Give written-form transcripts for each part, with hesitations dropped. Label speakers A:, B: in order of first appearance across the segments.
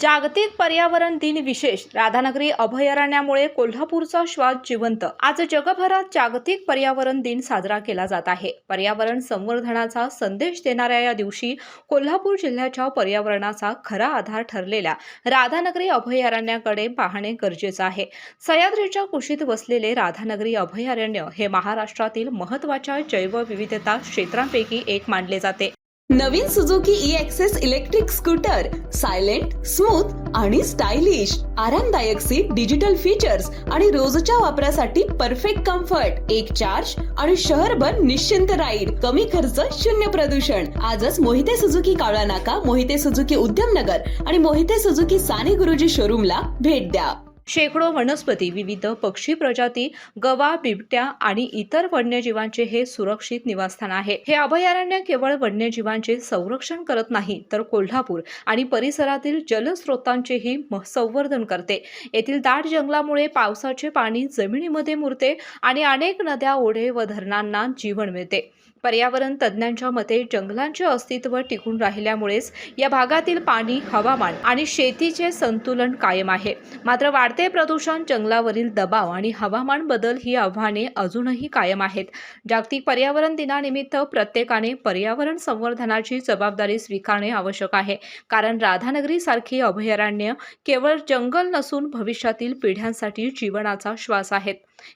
A: जागतिक पर्यावरण दिन विशेष राधानगरी अभयारण्यामुळे कोल्हापूरचा श्वास जिवंत। आज जगभरात जागतिक पर्यावरण दिन साजरा केला जात आहे। पर्यावरण संवर्धनाचा संदेश देणाऱ्या या दिवशी कोल्हापूर जिल्ह्याच्या पर्यावरणाचा खरा आधार ठरलेल्या राधानगरी अभयारण्याकडे पाहणे गरजेचे आहे। सह्याद्रीच्या कुशीत वसलेले राधानगरी अभयारण्य हे महाराष्ट्रातील महत्त्वाच्या जैवविविधता क्षेत्रांपैकी एक मानले जाते।
B: नवीन Suzuki e Access electric scooter silent, smooth आणि स्टायलिश, आरामदायक सीट, डिजिटल फीचर्स आणि रोजच्या वापरासाठी परफेक्ट कम्फर्ट, एक चार्ज आणि शहरभर निश्चिंत राईड, कमी खर्च, शून्य प्रदूषण। आजच मोहिते सुझुकी कावळा नाका, मोहिते सुझुकी उद्यमनगर आणि मोहिते सुझुकी साने गुरुजी शोरूमला भेट द्या।
A: शेकडो वनस्पती, विविध पक्षी प्रजाती, गवा, बिबट्या आणि इतर वन्यजीवांचे हे सुरक्षित निवासस्थान आहे। हे अभयारण्य केवळ वन्यजीवांचे संरक्षण करत नाही, तर कोल्हापूर आणि परिसरातील जलस्रोतांचेही संवर्धन करते। येथील दाट जंगलामुळे पावसाचे पाणी जमिनीमध्ये मुरते आणि अनेक नद्या, ओढे व धरणांना जीवन मिळते। पर्यावरण तज्ज्ञांच्या मते जंगलांचे अस्तित्व टिकून राहिल्यामुळेच या भागातील पाणी, हवामान आणि शेतीचे संतुलन कायम आहे। मात्र वाढते प्रदूषण, जंगलावरील दबाव आणि हवामान बदल ही आव्हाने अजूनही कायम आहेत। जागतिक पर्यावरण दिनानिमित्त प्रत्येकाने पर्यावरण संवर्धनाची जबाबदारी स्वीकारणे आवश्यक आहे, कारण राधानगरी सारखी अभयारण्य केवळ जंगल नसून भविष्यातील पिढ्यांसाठी जीवनाचा श्वास आहेत।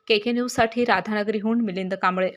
A: KK न्यूज साठी राधानगरीहून मिलिंद कांबळे।